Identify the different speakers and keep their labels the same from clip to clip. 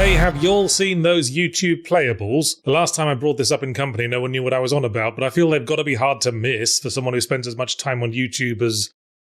Speaker 1: Hey, have y'all seen those YouTube Playables? The last time I brought this up in company, no one knew what I was on about, but I feel they've got to be hard to miss for someone who spends as much time on YouTube as,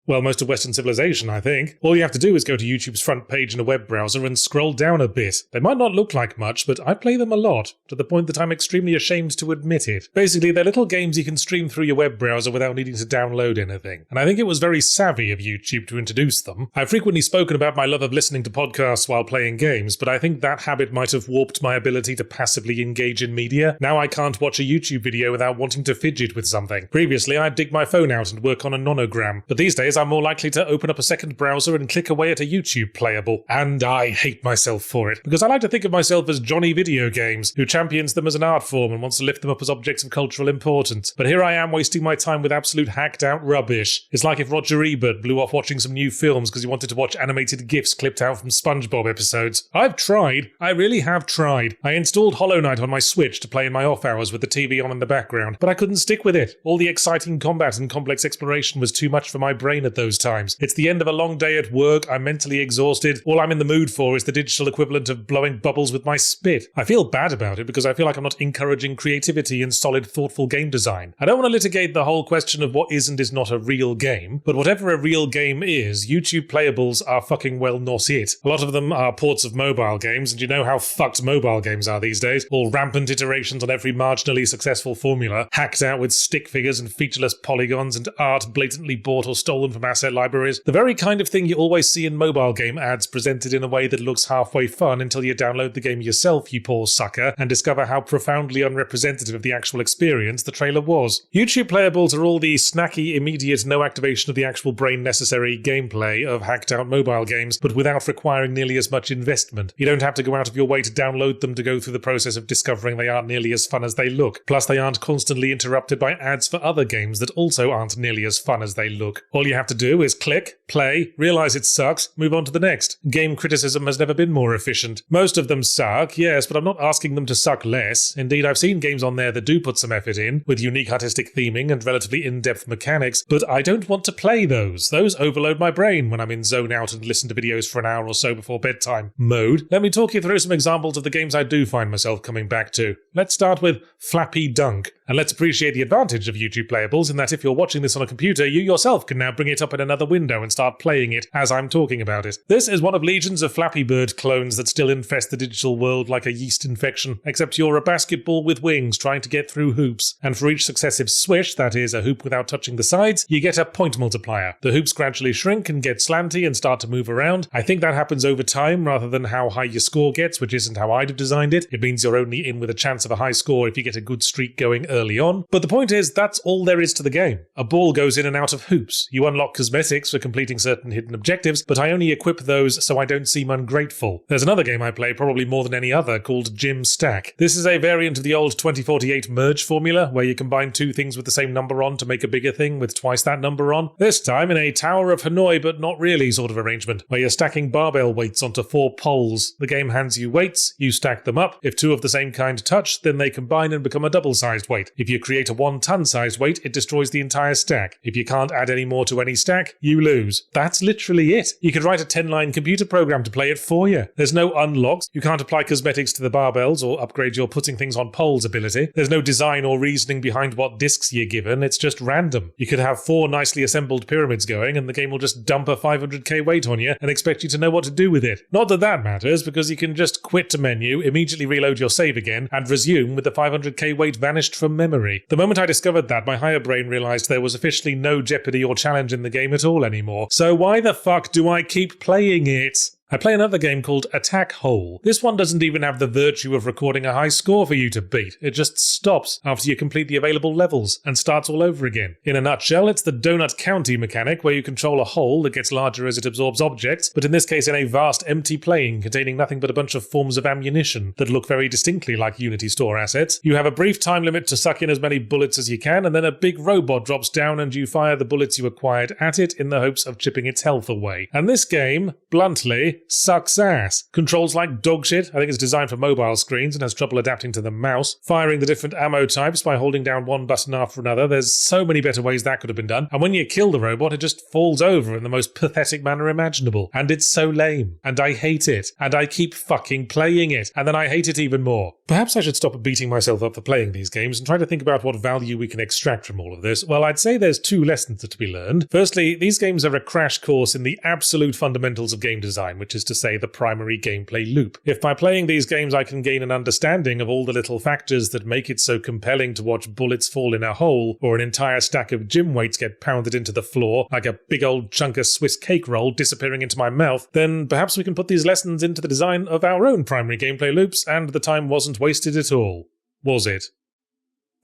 Speaker 1: well, most of Western civilization, I think. All you have to do is go to YouTube's front page in a web browser and scroll down a bit. They might not look like much, but I play them a lot, to the point that I'm extremely ashamed to admit it. Basically, they're little games you can stream through your web browser without needing to download anything. And I think it was very savvy of YouTube to introduce them. I've frequently spoken about my love of listening to podcasts while playing games, but I think that habit might have warped my ability to passively engage in media. Now I can't watch a YouTube video without wanting to fidget with something. Previously, I'd dig my phone out and work on a nonogram, but these days I'm more likely to open up a second browser and click away at a YouTube playable. And I hate myself for it, because I like to think of myself as Johnny Video Games, who champions them as an art form and wants to lift them up as objects of cultural importance. But here I am wasting my time with absolute hacked out rubbish. It's like if Roger Ebert blew off watching some new films because he wanted to watch animated GIFs clipped out from SpongeBob episodes. I've tried. I really have tried. I installed Hollow Knight on my Switch to play in my off hours with the TV on in the background, but I couldn't stick with it. All the exciting combat and complex exploration was too much for my brain at those times. It's the end of a long day at work, I'm mentally exhausted, all I'm in the mood for is the digital equivalent of blowing bubbles with my spit. I feel bad about it because I feel like I'm not encouraging creativity and solid, thoughtful game design. I don't want to litigate the whole question of what is and is not a real game, but whatever a real game is, YouTube Playables are fucking well not it. A lot of them are ports of mobile games, and you know how fucked mobile games are these days. All rampant iterations on every marginally successful formula, hacked out with stick figures and featureless polygons and art blatantly bought or stolen from asset libraries. The very kind of thing you always see in mobile game ads presented in a way that looks halfway fun until you download the game yourself, you poor sucker, and discover how profoundly unrepresentative of the actual experience the trailer was. YouTube Playables are all the snacky, immediate, no activation of the actual brain necessary gameplay of hacked out mobile games, but without requiring nearly as much investment. You don't have to go out of your way to download them to go through the process of discovering they aren't nearly as fun as they look. Plus, they aren't constantly interrupted by ads for other games that also aren't nearly as fun as they look. All you have to do is click, play, realize it sucks, move on to the next. Game criticism has never been more efficient. Most of them suck, yes, but I'm not asking them to suck less. Indeed, I've seen games on there that do put some effort in, with unique artistic theming and relatively in-depth mechanics, but I don't want to play those. Those overload my brain when I'm in zone out and listen to videos for an hour or so before bedtime mode. Let me talk you through some examples of the games I do find myself coming back to. Let's start with Flappy Dunk. And let's appreciate the advantage of YouTube Playables in that if you're watching this on a computer, you yourself can now bring it up in another window and start playing it as I'm talking about it. This is one of legions of Flappy Bird clones that still infest the digital world like a yeast infection, except you're a basketball with wings trying to get through hoops. And for each successive swish, that is, a hoop without touching the sides, you get a point multiplier. The hoops gradually shrink and get slanty and start to move around. I think that happens over time rather than how high your score gets, which isn't how I'd have designed it. It means you're only in with a chance of a high score if you get a good streak going early on. But the point is, that's all there is to the game. A ball goes in and out of hoops. You unlock cosmetics for completing certain hidden objectives, but I only equip those so I don't seem ungrateful. There's another game I play probably more than any other called Gym Stack. This is a variant of the old 2048 merge formula, where you combine two things with the same number on to make a bigger thing with twice that number on. This time in a Tower of Hanoi but not really sort of arrangement, where you're stacking barbell weights onto 4 poles. The game hands you weights, you stack them up. If 2 of the same kind touch, then they combine and become a double-sized weight. If you create a 1-ton sized weight, it destroys the entire stack. If you can't add any more to any stack, you lose. That's literally it. You could write a 10-line computer program to play it for you. There's no unlocks. You can't apply cosmetics to the barbells or upgrade your putting things on poles ability. There's no design or reasoning behind what discs you're given. It's just random. You could have 4 nicely assembled pyramids going and the game will just dump a 500k weight on you and expect you to know what to do with it. Not that that matters, because you can just quit to menu, immediately reload your save again, and resume with the 500k weight vanished from memory. The moment I discovered that, my higher brain realized there was officially no jeopardy or challenge in the game at all anymore. So why the fuck do I keep playing it? I play another game called Attack Hole. This one doesn't even have the virtue of recording a high score for you to beat. It just stops after you complete the available levels and starts all over again. In a nutshell, it's the Donut County mechanic where you control a hole that gets larger as it absorbs objects, but in this case in a vast empty plane containing nothing but a bunch of forms of ammunition that look very distinctly like Unity store assets. You have a brief time limit to suck in as many bullets as you can, and then a big robot drops down and you fire the bullets you acquired at it in the hopes of chipping its health away. And this game, bluntly, sucks ass. Controls like dog shit. I think it's designed for mobile screens and has trouble adapting to the mouse. Firing the different ammo types by holding down one button after another. There's so many better ways that could have been done. And when you kill the robot, it just falls over in the most pathetic manner imaginable. And it's so lame. And I hate it. And I keep fucking playing it. And then I hate it even more. Perhaps I should stop beating myself up for playing these games and try to think about what value we can extract from all of this. Well, I'd say there's two lessons to be learned. Firstly, these games are a crash course in the absolute fundamentals of game design, which is to say the primary gameplay loop. If by playing these games I can gain an understanding of all the little factors that make it so compelling to watch bullets fall in a hole, or an entire stack of gym weights get pounded into the floor like a big old chunk of Swiss cake roll disappearing into my mouth, then perhaps we can put these lessons into the design of our own primary gameplay loops, and the time wasn't wasted at all. Was it?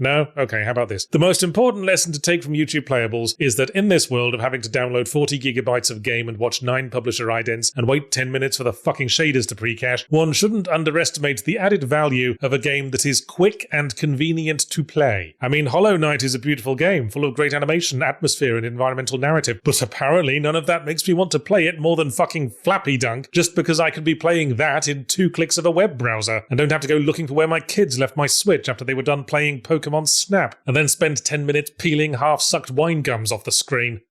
Speaker 1: No? Okay, how about this? The most important lesson to take from YouTube Playables is that in this world of having to download 40 gigabytes of game and watch 9 publisher idents and wait 10 minutes for the fucking shaders to pre-cache, one shouldn't underestimate the added value of a game that is quick and convenient to play. I mean, Hollow Knight is a beautiful game, full of great animation, atmosphere, and environmental narrative, but apparently none of that makes me want to play it more than fucking Flappy Dunk, just because I could be playing that in 2 clicks of a web browser, and don't have to go looking for where my kids left my Switch after they were done playing Pokemon Snap, and then spend 10 minutes peeling half-sucked wine gums off the screen.